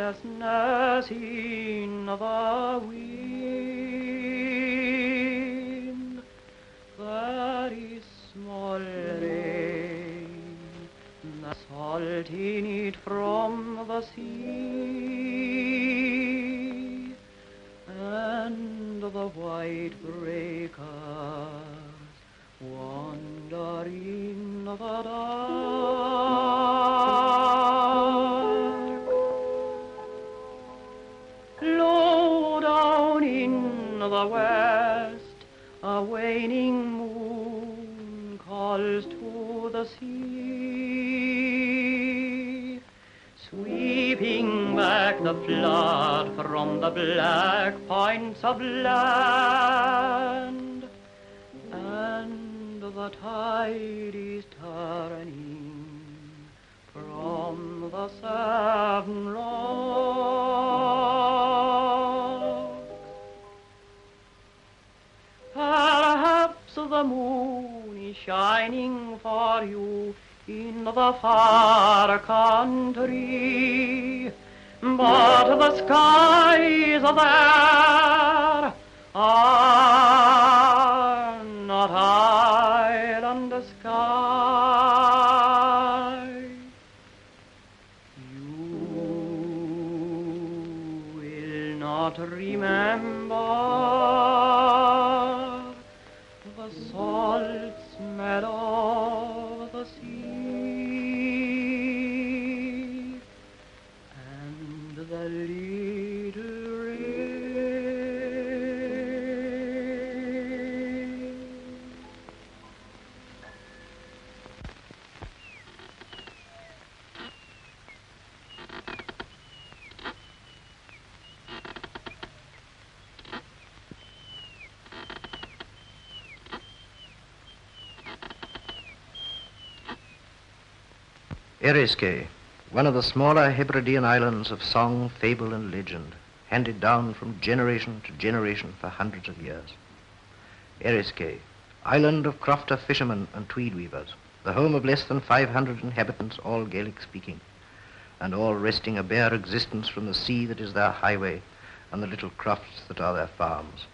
restlessness in the wind. There is small rain, the salt in it from the sea, and the white breakers wander in the dark. Low down in the west, a waning moon calls to the sea, sweeping back the flood from the black points of land, and the tide is turning from the seven rocks. Perhaps the moon is shining for you in the far country, but the skies there are not island sky. You will not remember the salt smell of the sea and the little rain. Eriskay, one of the smaller Hebridean islands of song, fable, and legend, handed down from generation to generation for hundreds of years. Eriskay, island of crofter fishermen and tweed weavers, the home of less than 500 inhabitants, all Gaelic speaking, and all wresting a bare existence from the sea that is their highway and the little crofts that are their farms.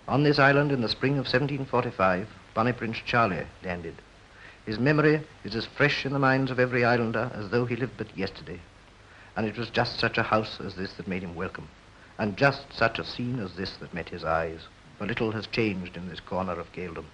On this island in the spring of 1745, Bonnie Prince Charlie landed. His memory is as fresh in the minds of every islander as though he lived but yesterday. And it was just such a house as this that made him welcome, and just such a scene as this that met his eyes, for little has changed in this corner of Gaeldom.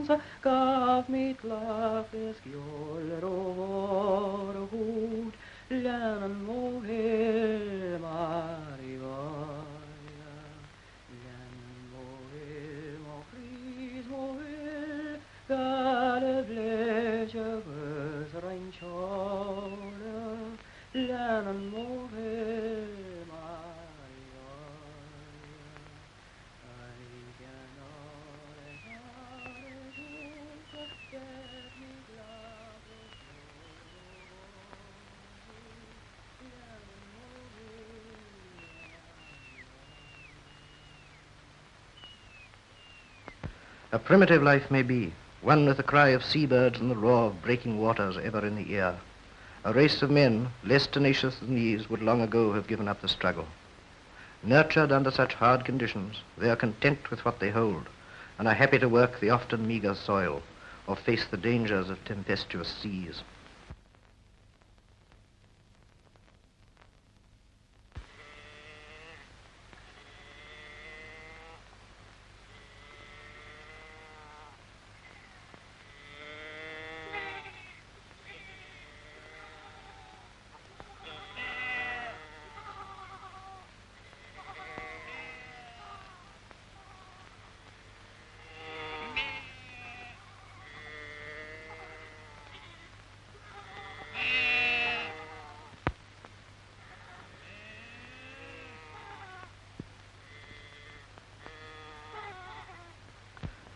Hans gav mitt lafisk joller och hod Länen må hemar i varja Länen må hemar fris må hel Gale blöja gös reinskjåle Länen må hemar i varja A primitive life may be, one with the cry of seabirds and the roar of breaking waters ever in the ear. A race of men, less tenacious than these, would long ago have given up the struggle. Nurtured under such hard conditions, they are content with what they hold, and are happy to work the often meager soil, or face the dangers of tempestuous seas.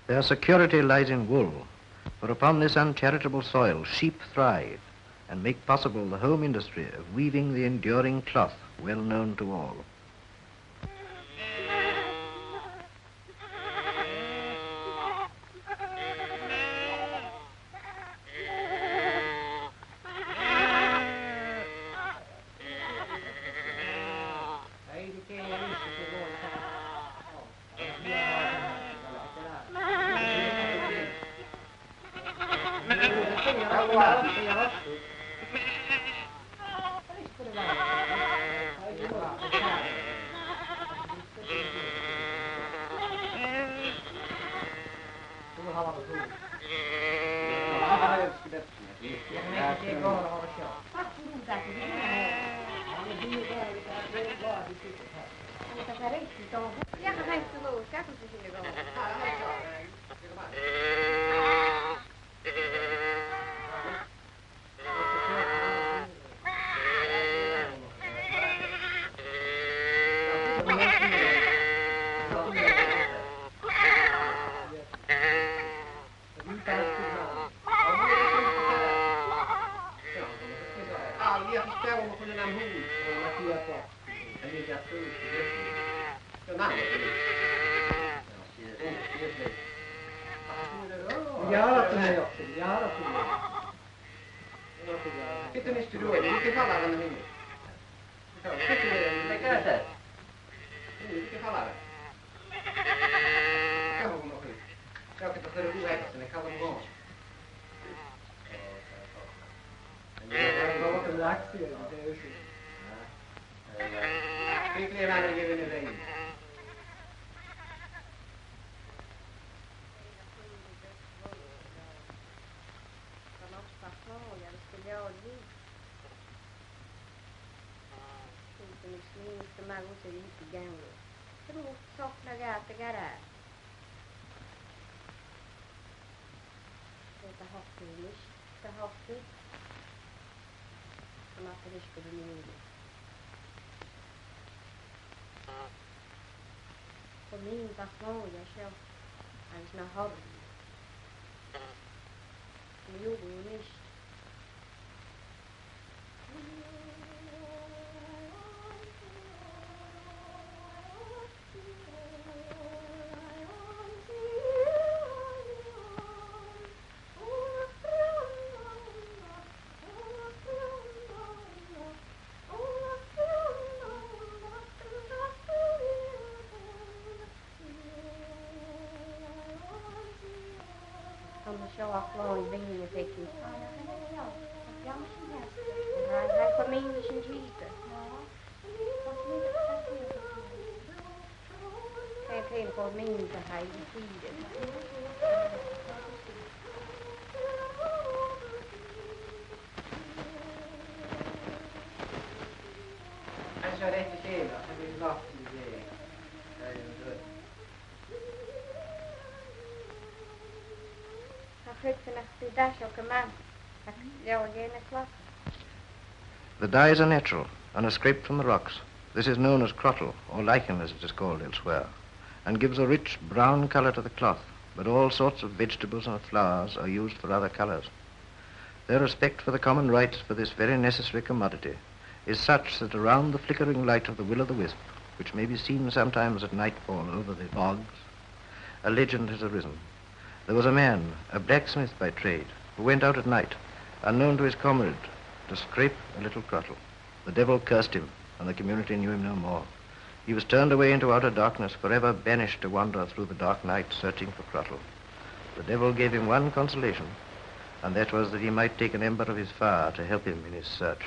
Their security lies in wool, for upon this uncharitable soil sheep thrive and make possible the home industry of weaving the enduring cloth well known to all. Minta snoja se on aina horri. Juuri mistä. Så från vingetecken. Här kommer in i sin kylke. Här kommer in i här i tiden. kör rätt i kedja, så blir det glatt i det. The dyes are natural and are scraped from the rocks. This is known as crottle, or lichen as it is called elsewhere, and gives a rich brown colour to the cloth, but all sorts of vegetables and flowers are used for other colours. Their respect for the common rights for this very necessary commodity is such that around the flickering light of the will-o'-the-wisp, which may be seen sometimes at nightfall over the bogs, a legend has arisen. There was a man, a blacksmith by trade, who went out at night, unknown to his comrade, to scrape a little crottle. The devil cursed him, and the community knew him no more. He was turned away into outer darkness, forever banished to wander through the dark night searching for crottle. The devil gave him one consolation, and that was that he might take an ember of his fire to help him in his search.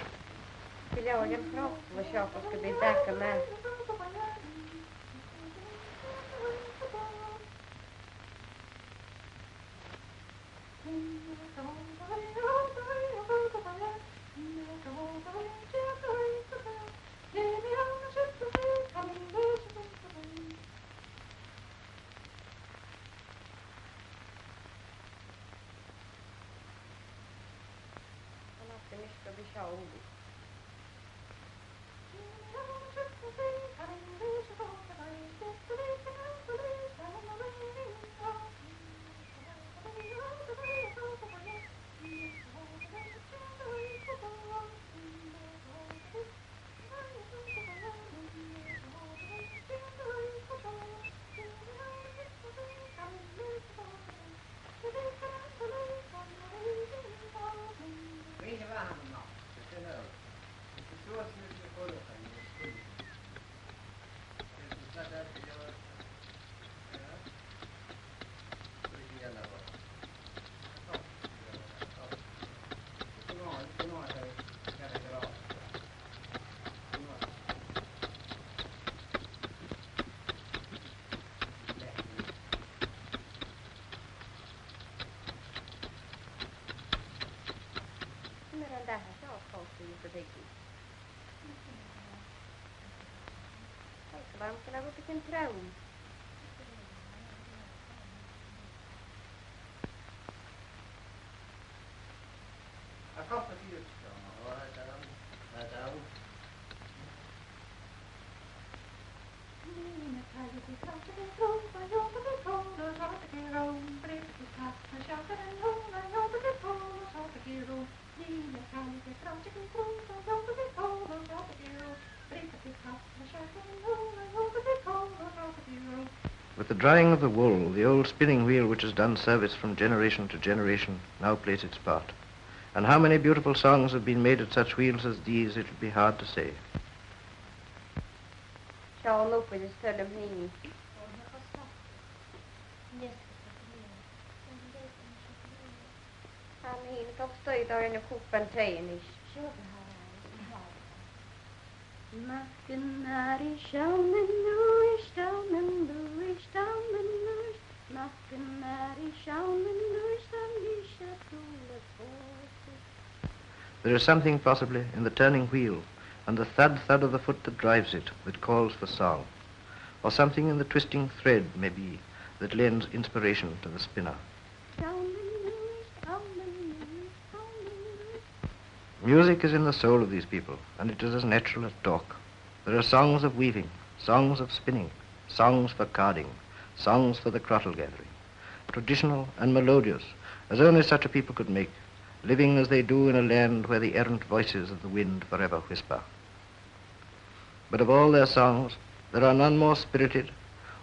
With the drying of the wool, the old spinning wheel which has done service from generation to generation now plays its part. And how many beautiful songs have been made at such wheels as these, it would be hard to say. There is something possibly in the turning wheel and the thud of the foot that drives it that calls for song, or something in the twisting thread, maybe, that lends inspiration to the spinner. Music is in the soul of these people, and it is as natural as talk. There are songs of weaving, songs of spinning, songs for carding, songs for the crottle gathering, traditional and melodious, as only such a people could make, living as they do in a land where the errant voices of the wind forever whisper. But of all their songs, there are none more spirited,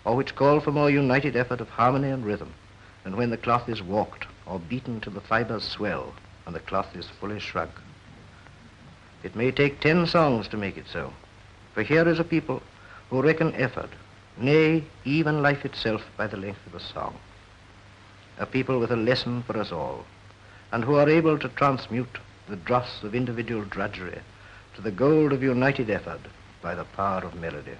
or which call for more united effort of harmony and rhythm, than when the cloth is walked or beaten till the fibers swell and the cloth is fully shrunk. It may take 10 songs to make it so, for here is a people who reckon effort, nay, even life itself, by the length of a song. A people with a lesson for us all, and who are able to transmute the dross of individual drudgery to the gold of united effort by the power of melody.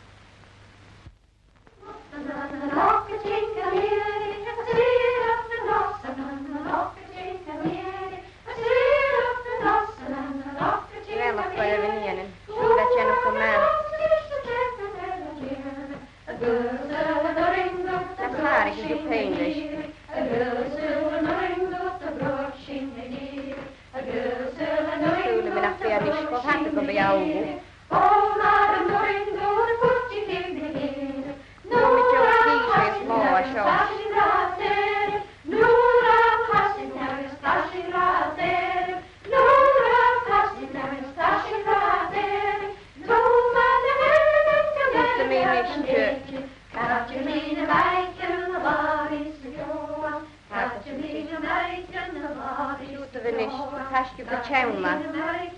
Facciamo.